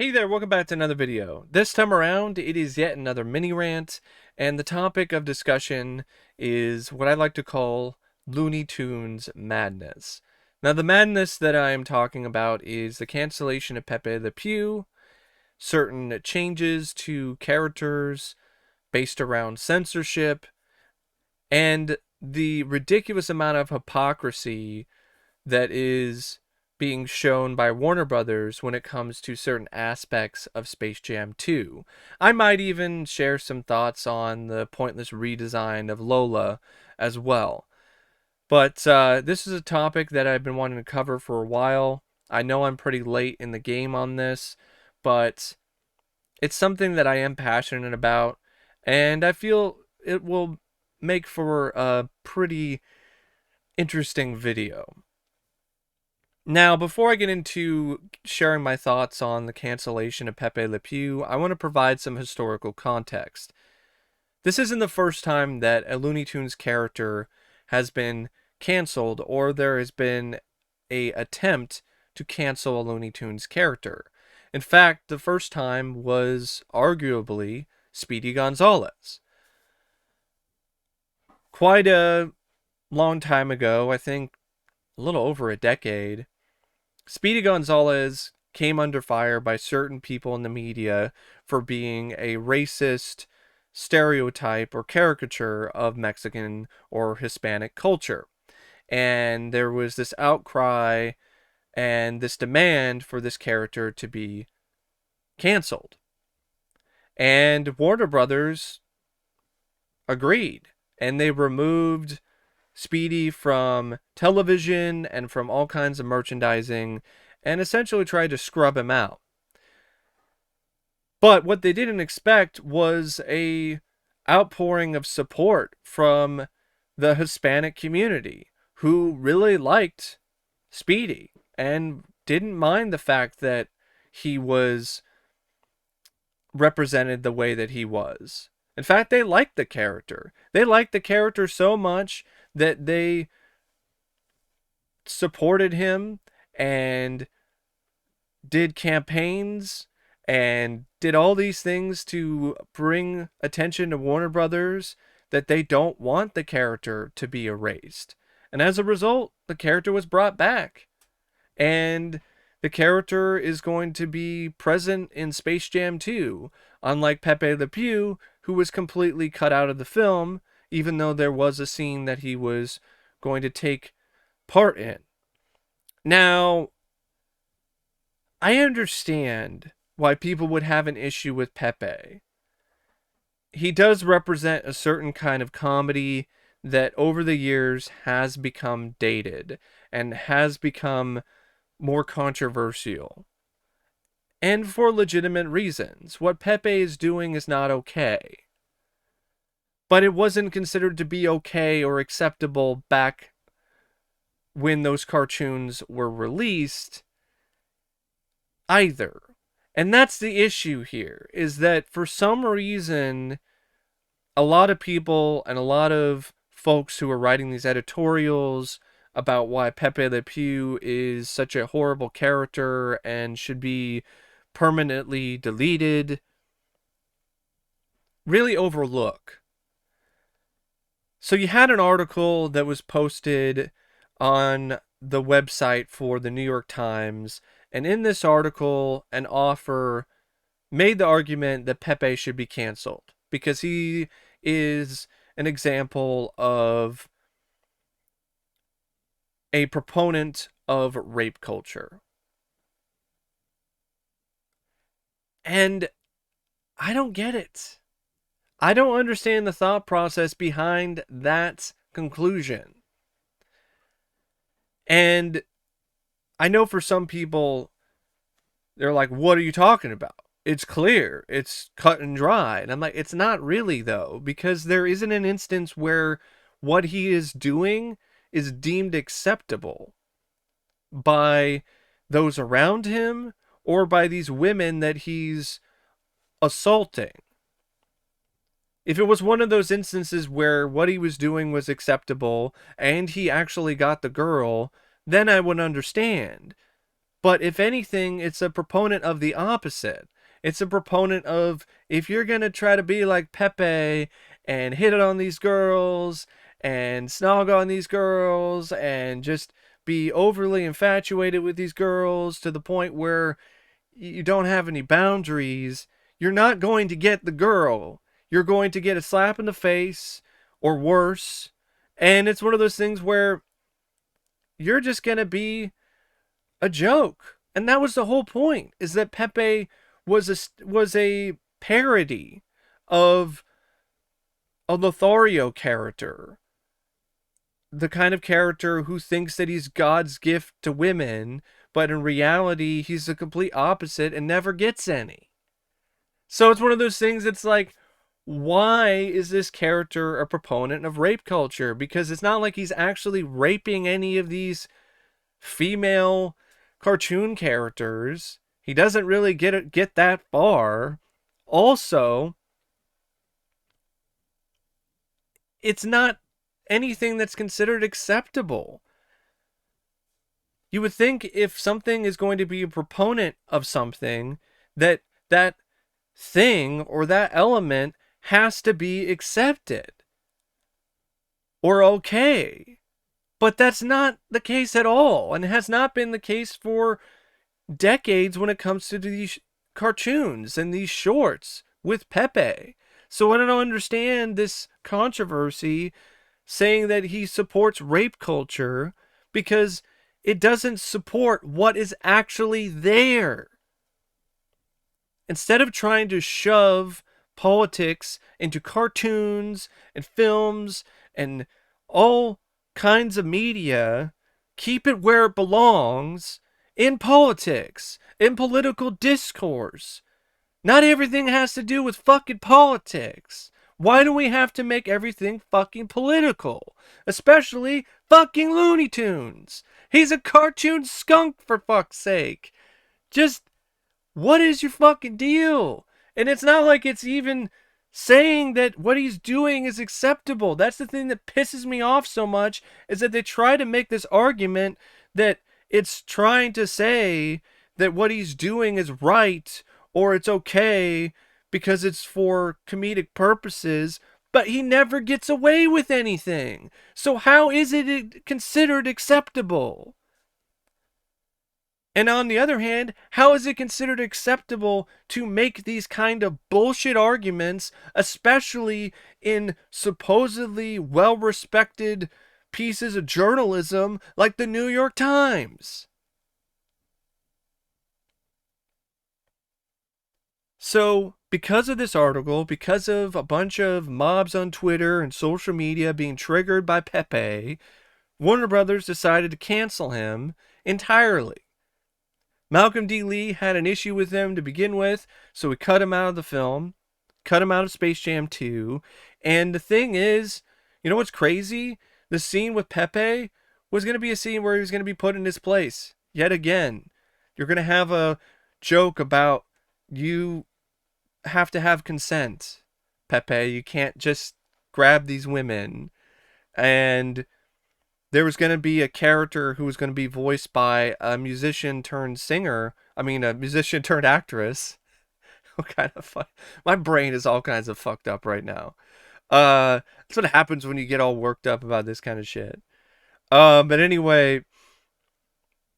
Hey there, welcome back to another video. This time around, it is yet another mini rant, and the topic of discussion is what I like to call Looney Tunes madness. Now, the madness that I am talking about is the cancellation of Pepe Le Pew, certain changes to characters based around censorship, and the ridiculous amount of hypocrisy that is being shown by Warner Brothers when it comes to certain aspects of Space Jam 2. I might even share some thoughts on the pointless redesign of Lola as well. But this is a topic that I've been wanting to cover for a while. I know I'm pretty late in the game on this, but it's something that I am passionate about, and I feel it will make for a pretty interesting video. Now, before I get into sharing my thoughts on the cancellation of Pepe Le Pew, I want to provide some historical context. This isn't the first time that a Looney Tunes character has been canceled, or there has been an attempt to cancel a Looney Tunes character. In fact, the first time was arguably Speedy Gonzalez. Quite a long time ago, I think a little over a decade, Speedy Gonzalez came under fire by certain people in the media for being a racist stereotype or caricature of Mexican or Hispanic culture. And there was this outcry and this demand for this character to be canceled. And Warner Brothers agreed, and they removed Speedy from television and from all kinds of merchandising and essentially tried to scrub him out. But what they didn't expect was a outpouring of support from the Hispanic community who really liked Speedy and didn't mind the fact that he was represented the way that he was. In fact, they liked the character. They liked the character so much that they supported him and did campaigns and did all these things to bring attention to Warner Brothers that they don't want the character to be erased. And as a result, the character was brought back. And the character is going to be present in Space Jam 2, unlike Pepe Le Pew, who was completely cut out of the film, even though there was a scene that he was going to take part in. Now, I understand why people would have an issue with Pepe. He does represent a certain kind of comedy that over the years has become dated and has become more controversial. And for legitimate reasons. What Pepe is doing is not okay. But it wasn't considered to be okay or acceptable back when those cartoons were released either. And that's the issue here, is that for some reason, a lot of people and a lot of folks who are writing these editorials about why Pepe Le Pew is such a horrible character and should be permanently deleted really overlook. So you had an article that was posted on the website for the New York Times, and in this article, an author made the argument that Pepe should be canceled because he is an example of a proponent of rape culture. And I don't get it. I don't understand the thought process behind that conclusion. And I know for some people, they're like, what are you talking about? It's clear. It's cut and dry. And I'm like, it's not really, though, because there isn't an instance where what he is doing is deemed acceptable by those around him or by these women that he's assaulting. If it was one of those instances where what he was doing was acceptable and he actually got the girl, then I would understand. But if anything, it's a proponent of the opposite. It's a proponent of, if you're going to try to be like Pepe and hit it on these girls and snog on these girls and just be overly infatuated with these girls to the point where you don't have any boundaries, you're not going to get the girl. You're going to get a slap in the face or worse. And it's one of those things where you're just going to be a joke. And that was the whole point, is that Pepe was a parody of a Lothario character. The kind of character who thinks that he's God's gift to women, but in reality, he's the complete opposite and never gets any. So it's one of those things that's like, why is this character a proponent of rape culture? Because it's not like he's actually raping any of these female cartoon characters. He doesn't really get that far. Also, it's not anything that's considered acceptable. You would think if something is going to be a proponent of something, that that thing or that element has to be accepted or okay. But that's not the case at all, and it has not been the case for decades when it comes to these cartoons and these shorts with Pepe. So I don't understand this controversy saying that he supports rape culture, because it doesn't support what is actually there. Instead of trying to shove politics into cartoons and films and all kinds of media, keep it where it belongs, in politics, in political discourse. Not everything has to do with fucking politics. Why do we have to make everything fucking political? Especially fucking Looney Tunes. He's a cartoon skunk, for fuck's sake. Just, what is your fucking deal? And it's not like it's even saying that what he's doing is acceptable. That's the thing that pisses me off so much, is that they try to make this argument that it's trying to say that what he's doing is right or it's okay because it's for comedic purposes, but he never gets away with anything. So how is it considered acceptable? And on the other hand, how is it considered acceptable to make these kind of bullshit arguments, especially in supposedly well-respected pieces of journalism like the New York Times? So, because of this article, because of a bunch of mobs on Twitter and social media being triggered by Pepe, Warner Brothers decided to cancel him entirely. Malcolm D. Lee had an issue with him to begin with, so we cut him out of the film, cut him out of Space Jam 2. And the thing is, you know what's crazy? The scene with Pepe was going to be a scene where he was going to be put in his place. Yet again, you're going to have a joke about, you have to have consent, Pepe. You can't just grab these women. And there was going to be a character who was going to be voiced by a musician turned singer. I mean, a musician turned actress. What kind of fun? My brain is all kinds of fucked up right now. That's what happens when you get all worked up about this kind of shit. But anyway,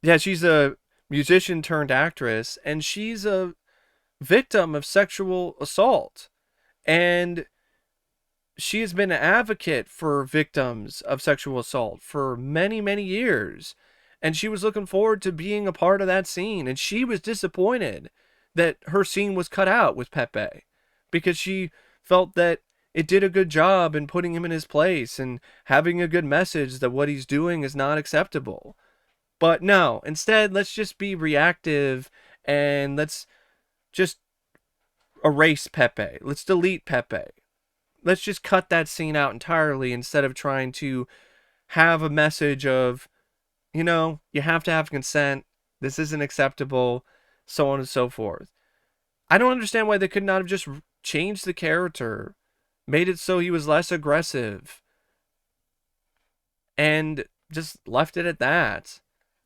yeah, she's a musician turned actress, and she's a victim of sexual assault. And she has been an advocate for victims of sexual assault for many, many years. And she was looking forward to being a part of that scene. And she was disappointed that her scene was cut out with Pepe, because she felt that it did a good job in putting him in his place and having a good message that what he's doing is not acceptable. But no, instead, let's just be reactive and let's just erase Pepe. Let's delete Pepe. Let's just cut that scene out entirely, instead of trying to have a message of, you have to have consent. This isn't acceptable, so on and so forth. I don't understand why they could not have just changed the character, made it so he was less aggressive, and just left it at that.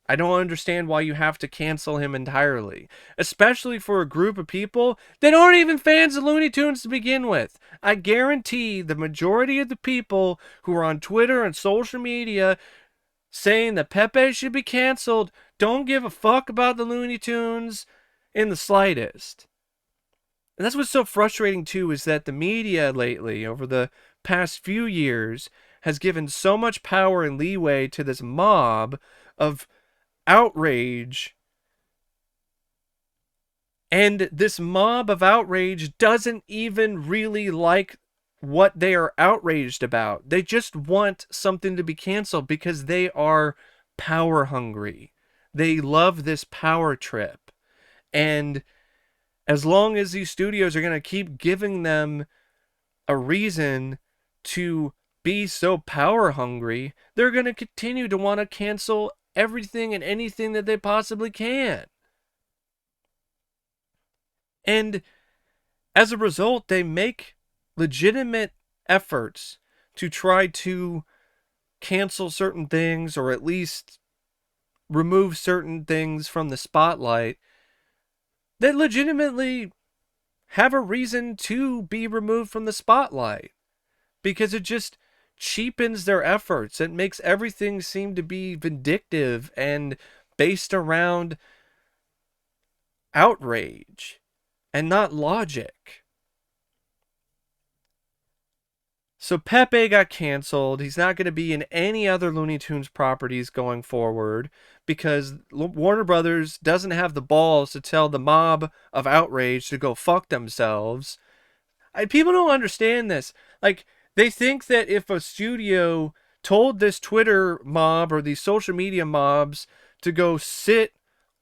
I don't understand why you have to cancel him entirely, especially for a group of people that aren't even fans of Looney Tunes to begin with. I guarantee the majority of the people who are on Twitter and social media saying that Pepe should be canceled don't give a fuck about the Looney Tunes in the slightest. And that's what's so frustrating too, is that the media lately, over the past few years, has given so much power and leeway to this mob of outrage. And this mob of outrage doesn't even really like what they are outraged about. They just want something to be canceled because they are power hungry. They love this power trip. And as long as these studios are going to keep giving them a reason to be so power hungry, they're going to continue to want to cancel everything and anything that they possibly can. And as a result, they make legitimate efforts to try to cancel certain things, or at least remove certain things from the spotlight that legitimately have a reason to be removed from the spotlight, because it just cheapens their efforts. It makes everything seem to be vindictive and based around outrage and not logic. So Pepe got canceled. He's not going to be in any other Looney Tunes properties going forward because Warner Brothers doesn't have the balls to tell the mob of outrage to go fuck themselves. People don't understand this. Like, they think that if a studio told this Twitter mob or these social media mobs to go sit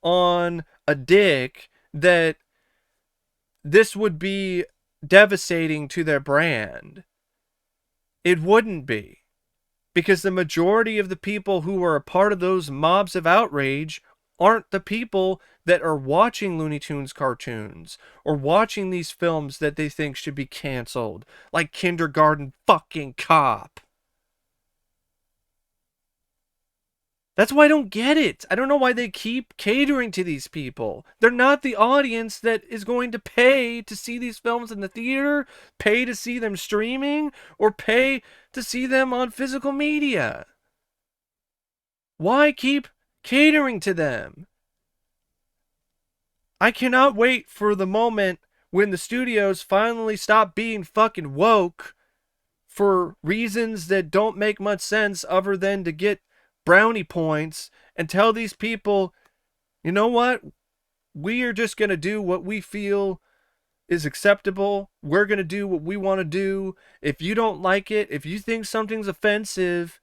on a dick, that this would be devastating to their brand. It wouldn't be, because the majority of the people who are a part of those mobs of outrage aren't the people that are watching Looney Tunes cartoons or watching these films that they think should be canceled, like Kindergarten fucking Cop. That's why I don't get it. I don't know why they keep catering to these people. They're not the audience that is going to pay to see these films in the theater, pay to see them streaming, or pay to see them on physical media. Why keep catering to them? I cannot wait for the moment when the studios finally stop being fucking woke for reasons that don't make much sense other than to get brownie points, and tell these people, you know what? We are just going to do what we feel is acceptable. We're going to do what we want to do. If you don't like it, if you think something's offensive,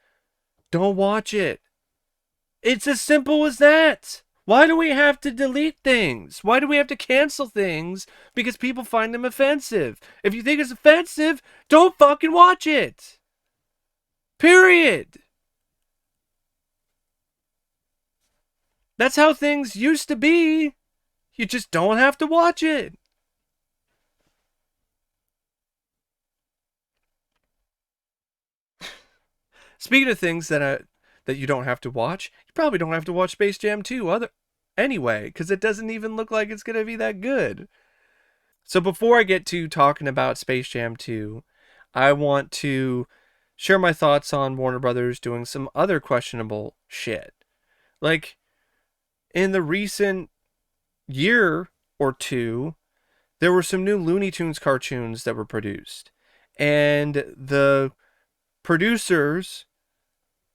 don't watch it. It's as simple as that. Why do we have to delete things? Why do we have to cancel things because people find them offensive? If you think it's offensive, don't fucking watch it. Period. That's how things used to be. You just don't have to watch it. Speaking of things that you don't have to watch, you probably don't have to watch Space Jam 2 anyway, because it doesn't even look like it's going to be that good. So before I get to talking about Space Jam 2, I want to share my thoughts on Warner Brothers doing some other questionable shit. Like, in the recent year or two, there were some new Looney Tunes cartoons that were produced. And the producers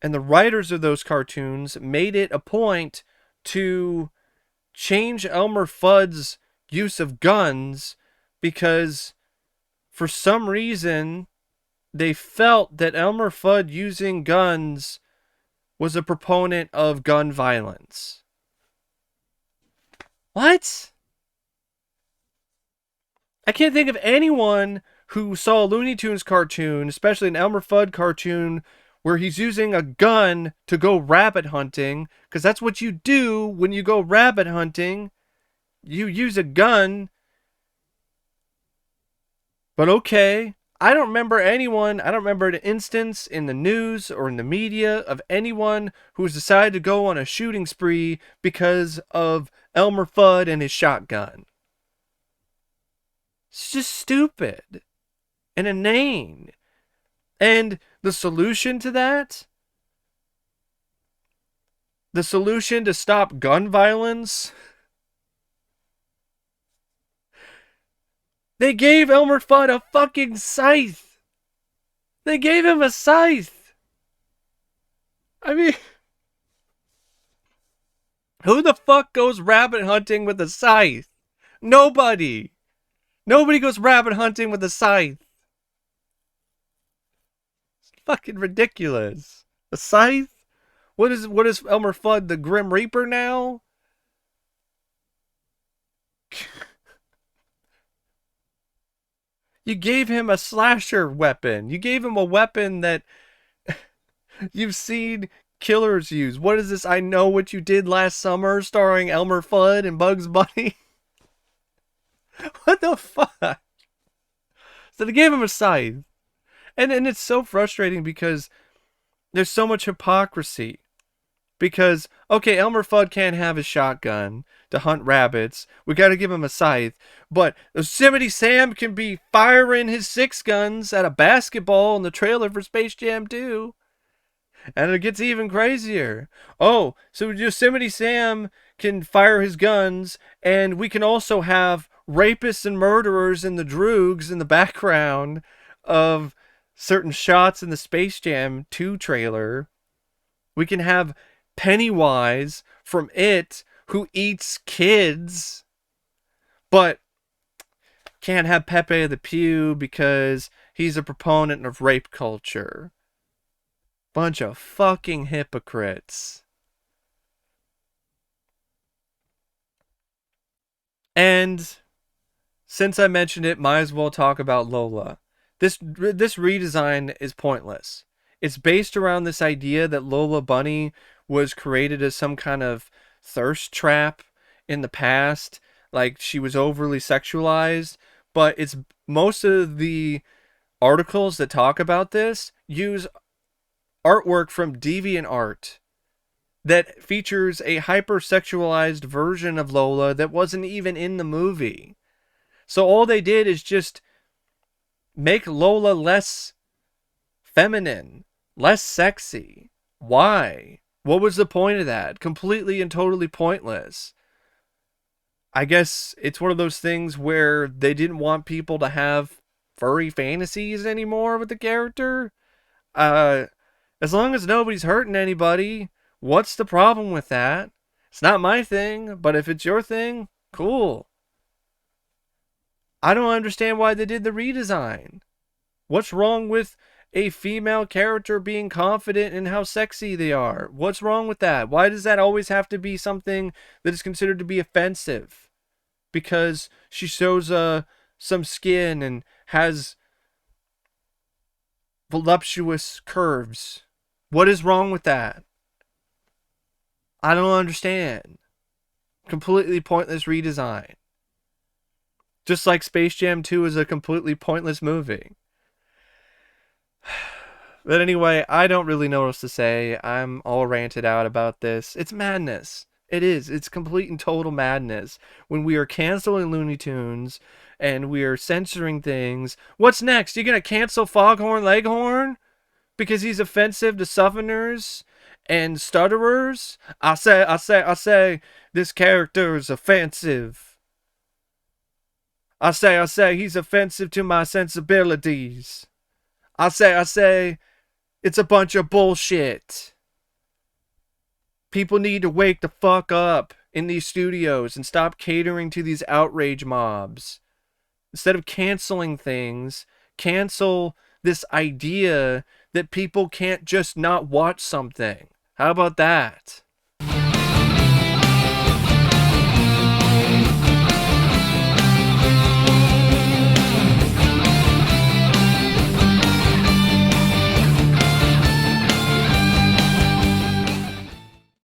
and the writers of those cartoons made it a point to change Elmer Fudd's use of guns because for some reason they felt that Elmer Fudd using guns was a proponent of gun violence. What? I can't think of anyone who saw a Looney Tunes cartoon, especially an Elmer Fudd cartoon, where he's using a gun to go rabbit hunting, because that's what you do when you go rabbit hunting. You use a gun. But okay, I don't remember an instance in the news or in the media of anyone who's decided to go on a shooting spree because of Elmer Fudd and his shotgun. It's just stupid and inane. And the solution to that? The solution to stop gun violence? They gave Elmer Fudd a fucking scythe. They gave him a scythe. I mean, who the fuck goes rabbit hunting with a scythe? Nobody. Nobody goes rabbit hunting with a scythe. It's fucking ridiculous. A scythe? What is Elmer Fudd, the Grim Reaper now? You gave him a slasher weapon. You gave him a weapon that you've seen killers use. What is this? I Know What You Did Last Summer, starring Elmer Fudd and Bugs Bunny? What the fuck? So they gave him a scythe. And it's so frustrating because there's so much hypocrisy. Because, okay, Elmer Fudd can't have his shotgun to hunt rabbits. We gotta give him a scythe. But Yosemite Sam can be firing his 6 guns at a basketball in the trailer for Space Jam 2. And it gets even crazier. Oh, so Yosemite Sam can fire his guns, and we can also have rapists and murderers in the droogs in the background of certain shots in the Space Jam 2 trailer. We can have Pennywise from It, who eats kids, but can't have Pepe Le Pew because he's a proponent of rape culture. Bunch of fucking hypocrites. And since I mentioned it, might as well talk about Lola. This redesign is pointless. It's based around this idea that Lola Bunny was created as some kind of thirst trap in the past, like she was overly sexualized, but it's most of the articles that talk about this use artwork from DeviantArt that features a hypersexualized version of Lola that wasn't even in the movie. So all they did is just make Lola less feminine, less sexy. Why? What was the point of that? Completely and totally pointless. I guess it's one of those things where they didn't want people to have furry fantasies anymore with the character. As long as nobody's hurting anybody, what's the problem with that? It's not my thing, but if it's your thing, cool. I don't understand why they did the redesign. What's wrong with a female character being confident in how sexy they are? What's wrong with that? Why does that always have to be something that is considered to be offensive? Because she shows some skin and has voluptuous curves. What is wrong with that? I don't understand. Completely pointless redesign. Just like Space Jam 2 is a completely pointless movie. But anyway, I don't really know what else to say. I'm all ranted out about this. It's madness. It is. It's complete and total madness. When we are canceling Looney Tunes and we are censoring things. What's next? You gonna cancel Foghorn Leghorn? Because he's offensive to Southerners and stutterers? I say, this character is offensive. I say, he's offensive to my sensibilities. I say, it's a bunch of bullshit. People need to wake the fuck up in these studios and stop catering to these outrage mobs. Instead of canceling things, cancel this idea that people can't just not watch something. How about that?